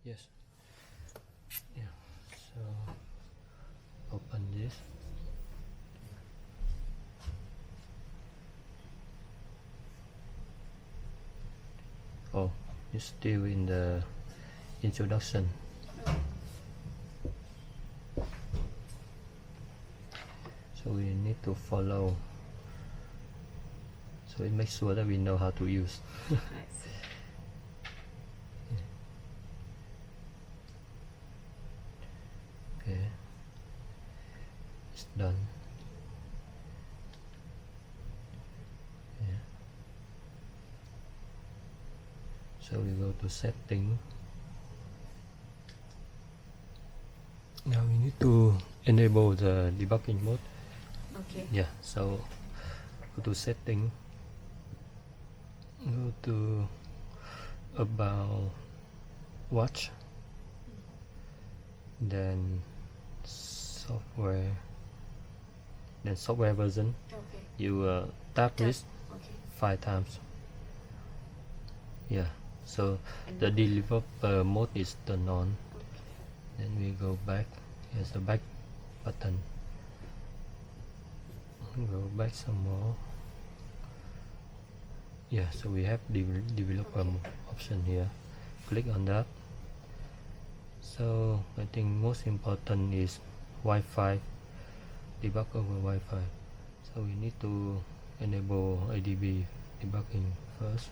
Yes. Yeah. So open this. Oh, it's still in the introduction. So we need to follow. So it makes sure that we know how to use. I see. Okay. It's done. Yeah. So we go to setting. Now we need to enable the debugging mode. Okay. Yeah, so go to setting, go to about watch, then software, then software version. Okay. You tap this Okay. 5 times. Yeah, so And the developer mode is turned on. okay. Then we go back. Here's the back button. Go back some more. Yeah, so we have developer option here. Click on that. So I think most important is Wi-Fi, debug over Wi-Fi. So we need to enable ADB debugging first,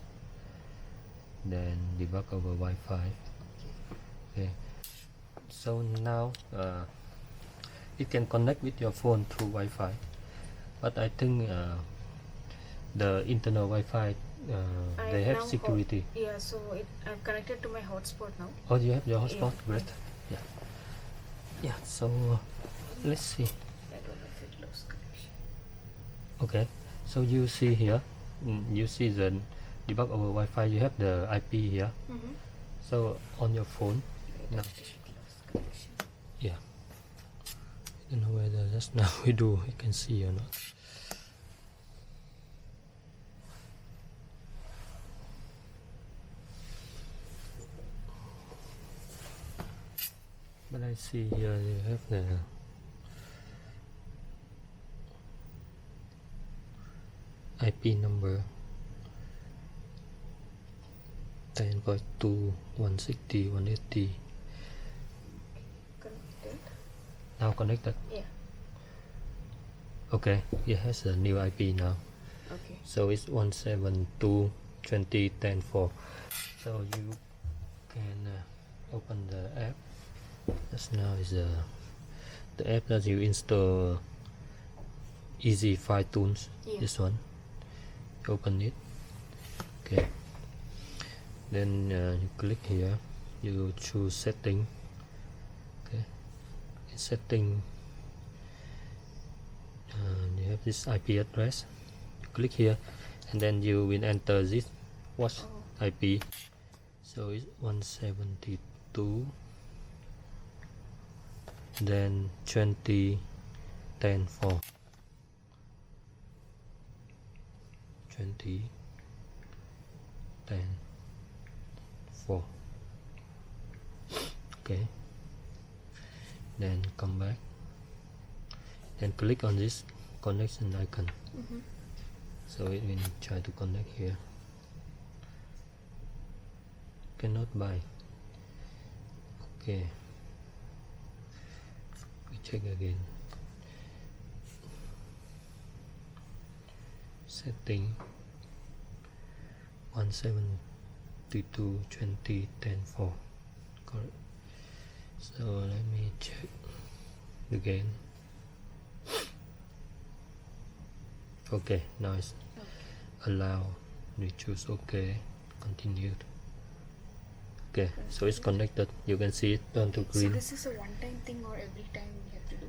then debug over Wi-Fi. Okay. So now it can connect with your phone through Wi-Fi, but I think the internal Wi-Fi they have security. Yeah, so I'm connected to my hotspot now. Oh, you have your hotspot? Yeah. Great. Yeah. Yeah. So let's see. I don't know if it lost connection. Okay. So you see here, you see the debug over Wi-Fi. You have the IP here. So on your phone now. It lost connection. Yeah. I don't know whether just now we do you can see or not. But I see here you have the IP number 10.2.160.180. Connected. Now connected. Yeah. Okay, it has a new IP now. Okay. So it's 172.20.10.4. So you can open the app. Just now is the app that you install Easy File Tools. Yeah. This one. Open it. Okay. Then you click here. You choose setting. Okay. In setting, you have this IP address. You click here, and then you will enter this watch IP. So it's 172. Then 20.10.4. 20.10.4. Okay. Then come back. Then click on this connection icon. So it will try to connect here. Cannot buy. Okay. We check again. Setting 172.20.10.4. Correct. So let me check again. Okay, now it's allow. We choose OK. Continued. Okay, so it's connected. You can see it turn to So green. this is a one-time thing or every time we have to do?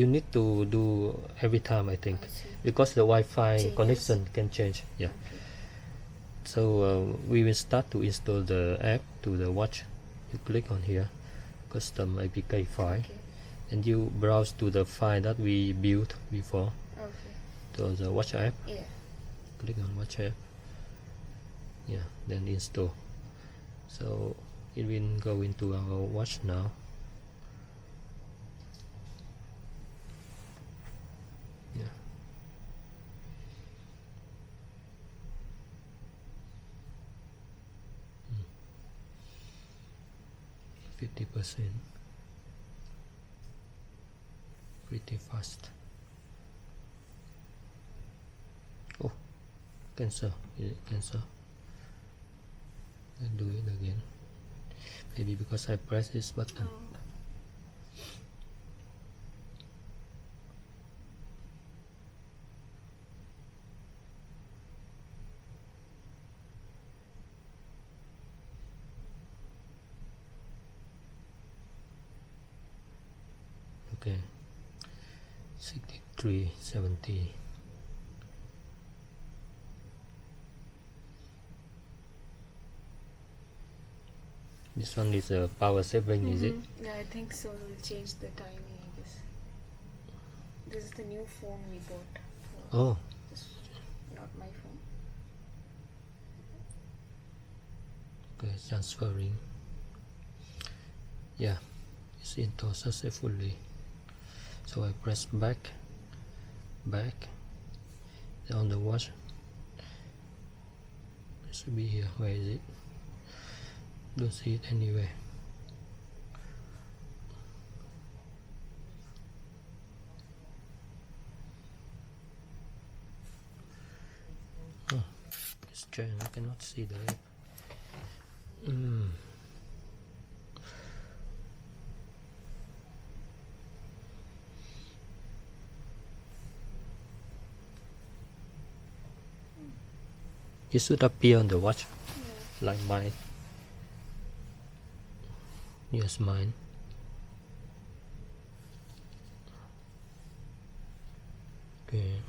You need to do every time, I think, I see. because the Wi-Fi Changes. connection can change. Yeah. Okay. So we will start to install the app to the watch. You click on here, custom APK file, Okay. and you browse to the file that we built before. Okay. So the watch app. Yeah. Click on watch app. Yeah. Then install. So it will go into our watch now. Yeah. Mm. 50%. Pretty fast. Oh, cancel. Is it cancel? Let's do it again. Maybe because I press this button. Oh. Okay. 6370. This one is a power saving, is it? Yeah, I think so. We'll change the timing, I guess. This is the new phone we bought. Oh, This, not my phone. okay, transferring. Yeah, it's installed successfully. So I press back, on the watch. It should be here. Where is it? Don't see it anywhere. Oh, it's strange. I cannot see the app. It should appear on the watch, Yeah. like mine. Yes, mine. Okay.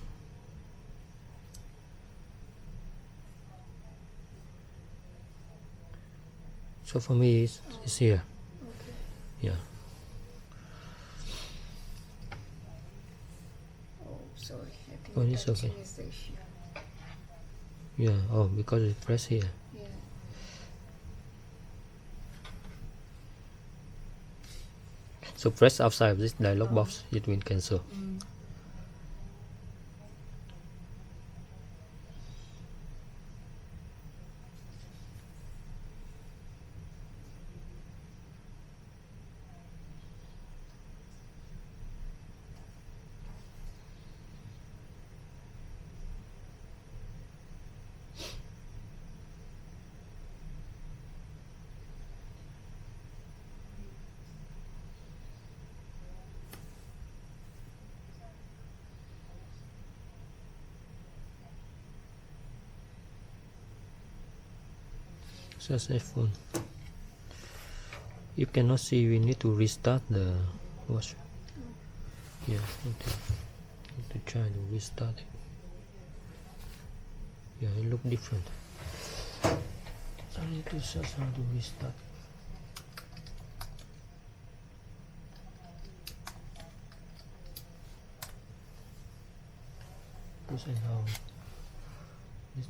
So for me, it's here. Okay. Yeah. Oh, sorry. I think Oh, it's touching okay. is the issue. Yeah. Oh, because it press here. Yeah. So press outside of this dialog box, it will cancel. Successful. You cannot see, we need to restart the watch. Yeah, need to try to restart it. Yeah, it look different. I need to search how to restart. Push and hold this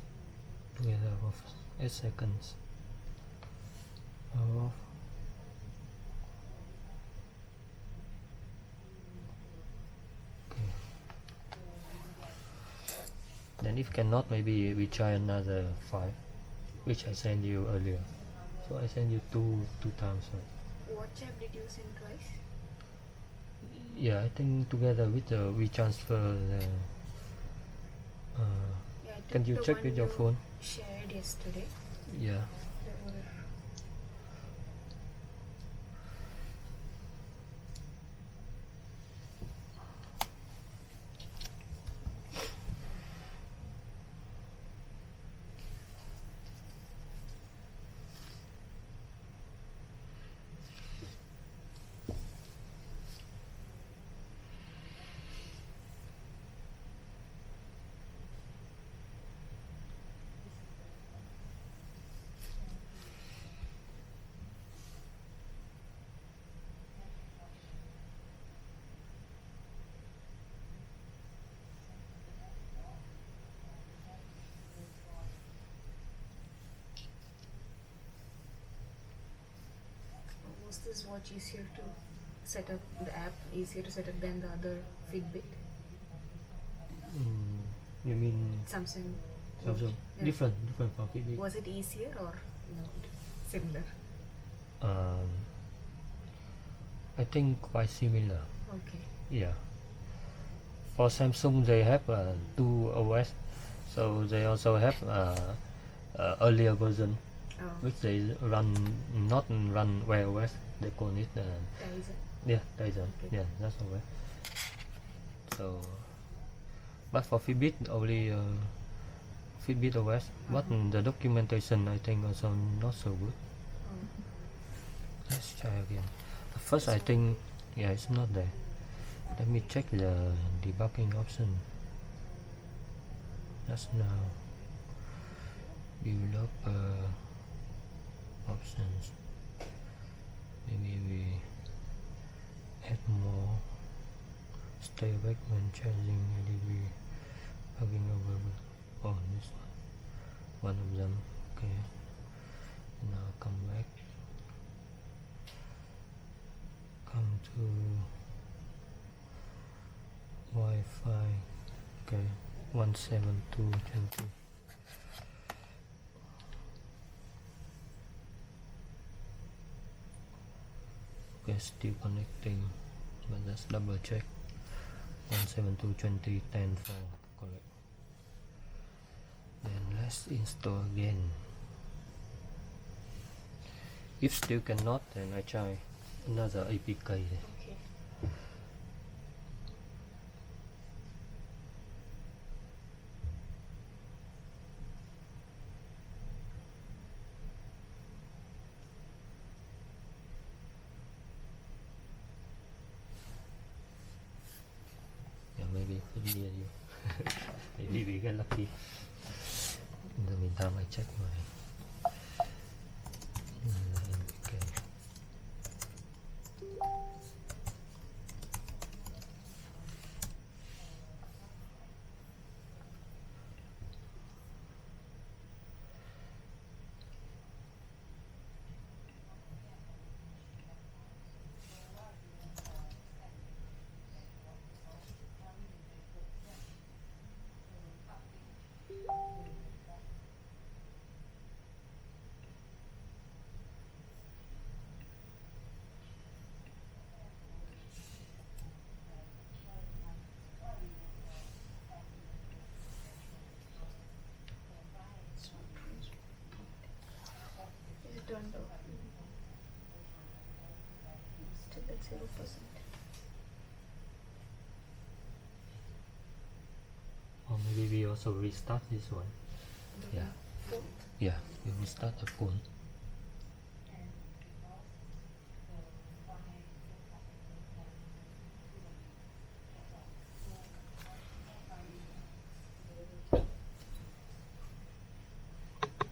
together for 8 seconds. Power off. Okay. Then if cannot, maybe we try another 5, which I sent you earlier. So I sent you two times. Watch app did you send twice? Yeah, I think together with the we transfer the. Yeah, I Can think you the check one with your you phone? shared yesterday. Yeah. There were Was this watch easier to set up, the app easier to set up than the other Fitbit? You mean Samsung. Samsung? Yeah. Different from Fitbit. Was it easier or no, similar? I think quite similar. Okay. Yeah. For Samsung, they have two OS, so they also have earlier version, Oh. which they not run Wear OS. They call it Tizen. Tizen. Okay. Yeah, that's OS. So, but for Fitbit only Fitbit OS, but the documentation I think also not so good. Oh. Let's try again. First, I think it's not there. Let me check the debugging option. That's now developer options. Maybe we add more. Stay awake when charging ADB. Bugging over. Oh, this one of them. Okay. Now come back. Come to Wi-Fi. Okay, 172.20. Okay, still connecting, but let's double check. 172.20 10.4, correct. Then let's install again. If still cannot, then I try another APK. Okay. Yeah, maybe it could be you. Maybe we get lucky. In the meantime, I check my APK. Is it turned off? Still at 0%. Or maybe we also restart this one. Yeah. Phone? Yeah, we restart the phone.